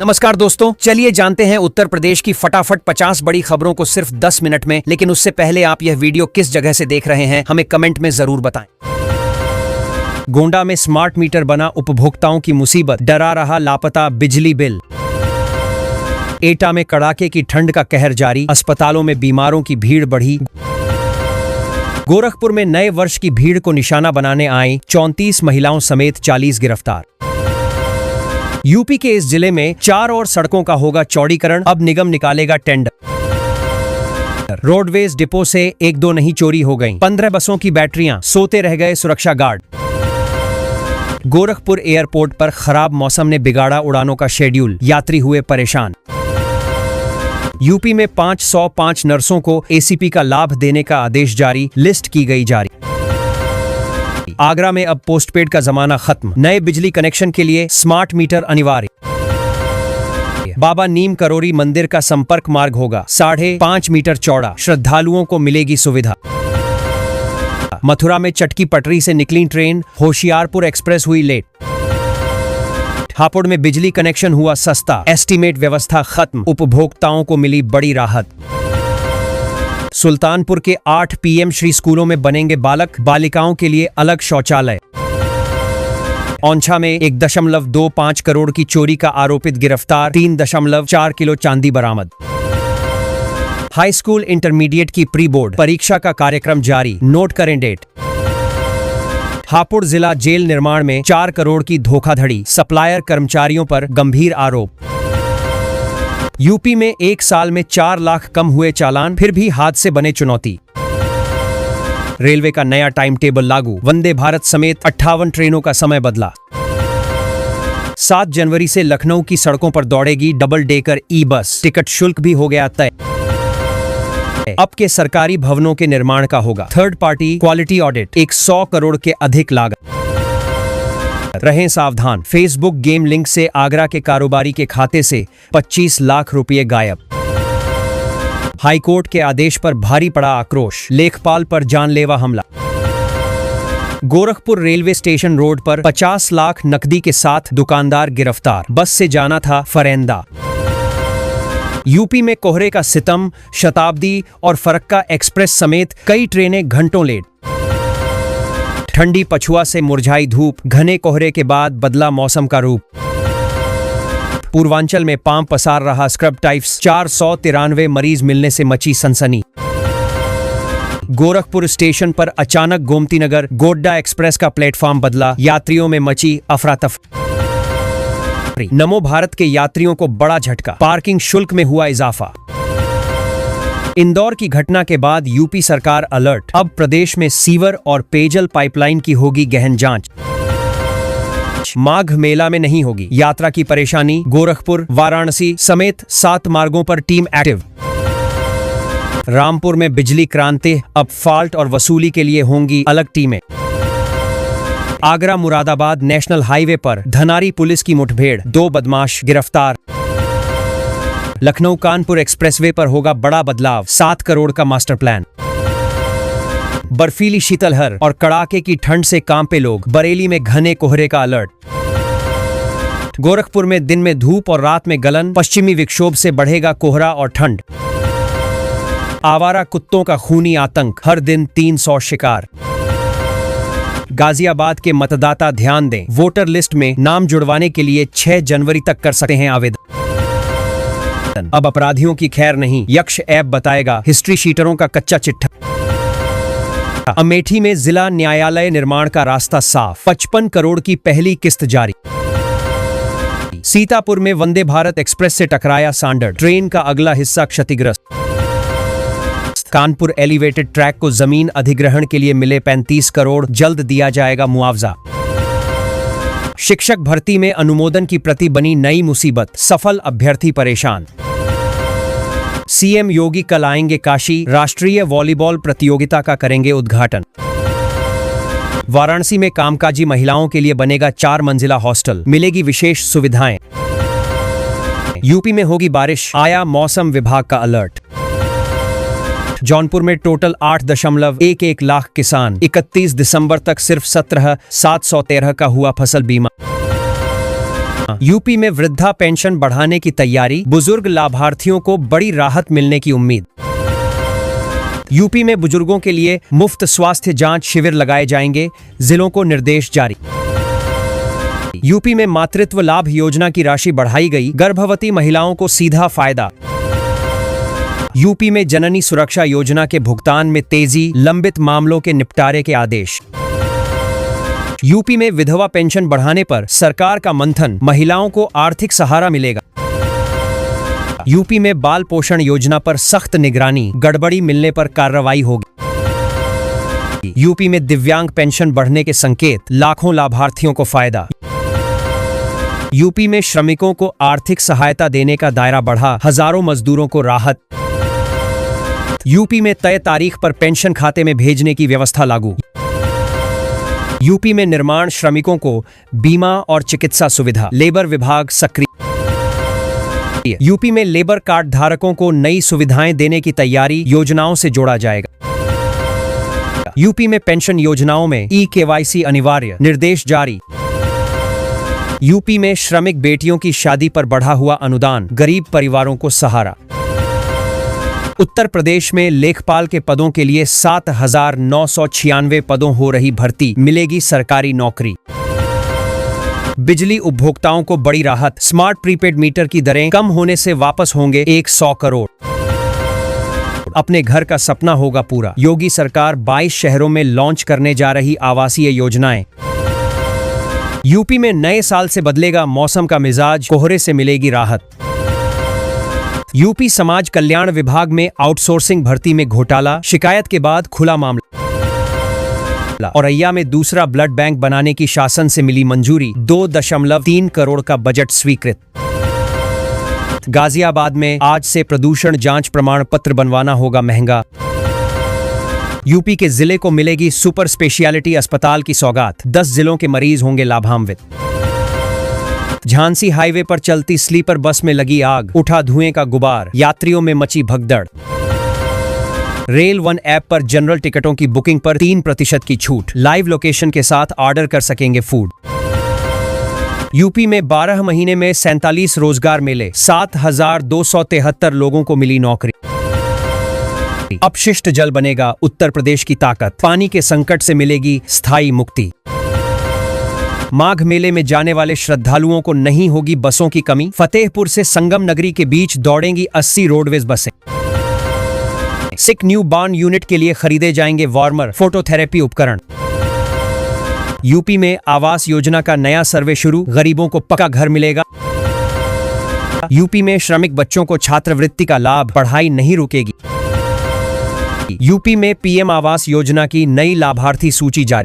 नमस्कार दोस्तों, चलिए जानते हैं उत्तर प्रदेश की फटाफट 50 बड़ी खबरों को सिर्फ 10 मिनट में। लेकिन उससे पहले आप यह वीडियो किस जगह से देख रहे हैं हमें कमेंट में जरूर बताएं। गोंडा में स्मार्ट मीटर बना उपभोक्ताओं की मुसीबत, डरा रहा लापता बिजली बिल। एटा में कड़ाके की ठंड का कहर जारी, अस्पतालों में बीमारों की भीड़ बढ़ी। गोरखपुर में नए वर्ष की भीड़ को निशाना बनाने आई 34 महिलाओं समेत 40 गिरफ्तार। यूपी के इस जिले में 4 और सड़कों का होगा चौड़ीकरण, अब निगम निकालेगा टेंडर। रोडवेज डिपो से 1-2 नहीं चोरी हो गईं। 15 बसों की बैटरियां, सोते रह गए सुरक्षा गार्ड। गोरखपुर एयरपोर्ट पर खराब मौसम ने बिगाड़ा उड़ानों का शेड्यूल, यात्री हुए परेशान। यूपी में 505 नर्सों को एसीपी का लाभ देने का आदेश जारी, लिस्ट की गई जारी। आगरा में अब पोस्टपेड का जमाना खत्म, नए बिजली कनेक्शन के लिए स्मार्ट मीटर अनिवार्य। बाबा नीम करोरी मंदिर का संपर्क मार्ग होगा 5.5 मीटर चौड़ा, श्रद्धालुओं को मिलेगी सुविधा। मथुरा में चटकी पटरी से निकली ट्रेन, होशियारपुर एक्सप्रेस हुई लेट। हापुड़ में बिजली कनेक्शन हुआ सस्ता, एस्टीमेट व्यवस्था खत्म, उपभोक्ताओं को मिली बड़ी राहत। सुल्तानपुर के 8 पीएम श्री स्कूलों में बनेंगे बालक बालिकाओं के लिए अलग शौचालय। औंछा में 1.25 करोड़ की चोरी का आरोपित गिरफ्तार, 3.4 किलो चांदी बरामद। हाई स्कूल इंटरमीडिएट की प्री बोर्ड परीक्षा का कार्यक्रम जारी, नोट करें डेट। हापुड़ जिला जेल निर्माण में 4 करोड़ की धोखाधड़ी, सप्लायर कर्मचारियों पर गंभीर आरोप। यूपी में 1 साल में 4 लाख कम हुए चालान, फिर भी हादसे बने चुनौती। रेलवे का नया टाइम टेबल लागू, वंदे भारत समेत 58 ट्रेनों का समय बदला। 7 जनवरी से लखनऊ की सड़कों पर दौड़ेगी डबल डेकर ई बस, टिकट शुल्क भी हो गया तय। अब के सरकारी भवनों के निर्माण का होगा third party quality audit, 100 crore के अधिक लागत। रहें सावधान, फेसबुक गेम लिंक से आगरा के कारोबारी के खाते से 25 लाख रुपए गायब। हाईकोर्ट के आदेश पर भारी पड़ा आक्रोश, लेखपाल पर जानलेवा हमला। गोरखपुर रेलवे स्टेशन रोड पर 50 लाख नकदी के साथ दुकानदार गिरफ्तार, बस से जाना था फरेंदा। यूपी में कोहरे का सितम, शताब्दी और फरक्का एक्सप्रेस समेत कई ट्रेनें घंटों लेट। ठंडी पछुआ से मुरझाई धूप, घने कोहरे के बाद बदला मौसम का रूप। पूर्वांचल में पांव पसार रहा स्क्रब टाइफ्स, 493 मरीज मिलने से मची सनसनी। गोरखपुर स्टेशन पर अचानक गोमती नगर गोड्डा एक्सप्रेस का प्लेटफॉर्म बदला, यात्रियों में मची अफरा-तफरी। नमो भारत के यात्रियों को बड़ा झटका, पार्किंग शुल्क में हुआ इजाफा। इंदौर की घटना के बाद यूपी सरकार अलर्ट, अब प्रदेश में सीवर और पेयजल पाइपलाइन की होगी गहन जांच। माघ मेला में नहीं होगी यात्रा की परेशानी, गोरखपुर वाराणसी समेत 7 मार्गों पर टीम एक्टिव। रामपुर में बिजली क्रांति, अब फॉल्ट और वसूली के लिए होंगी अलग टीमें। आगरा मुरादाबाद नेशनल हाईवे पर धनारी पुलिस की मुठभेड़, 2 बदमाश गिरफ्तार। लखनऊ कानपुर एक्सप्रेसवे पर होगा बड़ा बदलाव, 7 करोड़ का मास्टर प्लान। बर्फीली शीतलहर और कड़ाके की ठंड से कांपे लोग, बरेली में घने कोहरे का अलर्ट। गोरखपुर में दिन में धूप और रात में गलन, पश्चिमी विक्षोभ से बढ़ेगा कोहरा और ठंड। आवारा कुत्तों का खूनी आतंक, हर दिन 300 शिकार। गाजियाबाद के मतदाता ध्यान दें, वोटर लिस्ट में नाम जुड़वाने के लिए 6 जनवरी तक कर सकते हैं आवेदन। अब अपराधियों की खैर नहीं, यक्ष ऐप बताएगा हिस्ट्री शीटरों का कच्चा चिट्ठा। अमेठी में जिला न्यायालय निर्माण का रास्ता साफ, 55 करोड़ की पहली किस्त जारी। सीतापुर में वंदे भारत एक्सप्रेस से टकराया सांडर, ट्रेन का अगला हिस्सा क्षतिग्रस्त। कानपुर एलिवेटेड ट्रैक को जमीन अधिग्रहण के लिए मिले 35 करोड़, जल्द दिया जाएगा मुआवजा। शिक्षक भर्ती में अनुमोदन की प्रति बनी नई मुसीबत, सफल अभ्यर्थी परेशान। सीएम योगी कल आएंगे काशी, राष्ट्रीय वॉलीबॉल प्रतियोगिता का करेंगे उद्घाटन। वाराणसी में कामकाजी महिलाओं के लिए बनेगा 4 मंजिला हॉस्टल, मिलेगी विशेष सुविधाएं। यूपी में होगी बारिश, आया मौसम विभाग का अलर्ट। जौनपुर में टोटल 8.11 लाख किसान, 31 दिसंबर तक सिर्फ 17,713 का हुआ फसल बीमा। यूपी में वृद्धा पेंशन बढ़ाने की तैयारी, बुजुर्ग लाभार्थियों को बड़ी राहत मिलने की उम्मीद। यूपी में बुजुर्गों के लिए मुफ्त स्वास्थ्य जांच शिविर लगाए जाएंगे, जिलों को निर्देश जारी। यूपी में मातृत्व लाभ योजना की राशि बढ़ाई गई, गर्भवती महिलाओं को सीधा फायदा। यूपी में जननी सुरक्षा योजना के भुगतान में तेजी, लंबित मामलों के निपटारे के आदेश। यूपी में विधवा पेंशन बढ़ाने पर सरकार का मंथन, महिलाओं को आर्थिक सहारा मिलेगा। यूपी में बाल पोषण योजना पर सख्त निगरानी, गड़बड़ी मिलने पर कार्रवाई होगी। यूपी में दिव्यांग पेंशन बढ़ने के संकेत, लाखों लाभार्थियों को फायदा। यूपी में श्रमिकों को आर्थिक सहायता देने का दायरा बढ़ा, हजारों मजदूरों को राहत। यूपी में तय तारीख पर पेंशन खाते में भेजने की व्यवस्था लागू। यूपी में निर्माण श्रमिकों को बीमा और चिकित्सा सुविधा, लेबर विभाग सक्रिय। यूपी में लेबर कार्ड धारकों को नई सुविधाएं देने की तैयारी, योजनाओं से जोड़ा जाएगा। यूपी में पेंशन योजनाओं में ई-केवाईसी अनिवार्य, निर्देश जारी। यूपी में श्रमिक बेटियों की शादी पर बढ़ा हुआ अनुदान, गरीब परिवारों को सहारा। उत्तर प्रदेश में लेखपाल के पदों के लिए 7,996 पदों हो रही भर्ती, मिलेगी सरकारी नौकरी। बिजली उपभोक्ताओं को बड़ी राहत, स्मार्ट प्रीपेड मीटर की दरें कम होने से वापस होंगे 100 करोड़। अपने घर का सपना होगा पूरा, योगी सरकार 22 शहरों में लॉन्च करने जा रही आवासीय योजनाएं। यूपी में नए साल से बदलेगा मौसम का मिजाज, कोहरे से मिलेगी राहत। यूपी समाज कल्याण विभाग में आउटसोर्सिंग भर्ती में घोटाला, शिकायत के बाद खुला मामला। औरैया में दूसरा ब्लड बैंक बनाने की शासन से मिली मंजूरी, 2.3 करोड़ का बजट स्वीकृत। गाजियाबाद में आज से प्रदूषण जांच प्रमाण पत्र बनवाना होगा महंगा। यूपी के जिले को मिलेगी सुपर स्पेशियलिटी अस्पताल की सौगात, 10 जिलों के मरीज होंगे लाभान्वित। झांसी हाईवे पर चलती स्लीपर बस में लगी आग, उठा धुएं का गुबार, यात्रियों में मची भगदड़। रेल वन ऐप पर जनरल टिकटों की बुकिंग पर 3% की छूट, लाइव लोकेशन के साथ ऑर्डर कर सकेंगे फूड। यूपी में 12 महीने में 47 रोजगार मेले, 7,273 लोगों को मिली नौकरी। अपशिष्ट जल बनेगा उत्तर प्रदेश की ताकत, पानी के संकट से मिलेगी स्थायी मुक्ति। माघ मेले में जाने वाले श्रद्धालुओं को नहीं होगी बसों की कमी, फतेहपुर से संगम नगरी के बीच दौड़ेंगी 80 रोडवेज बसें। सिक न्यू बॉर्न यूनिट के लिए खरीदे जाएंगे वार्मर, फोटोथेरेपी उपकरण। यूपी में आवास योजना का नया सर्वे शुरू, गरीबों को पक्का घर मिलेगा। यूपी में श्रमिक बच्चों को छात्रवृत्ति का लाभ, पढ़ाई नहीं रुकेगी। यूपी में पीएम आवास योजना की नई लाभार्थी सूची जारी।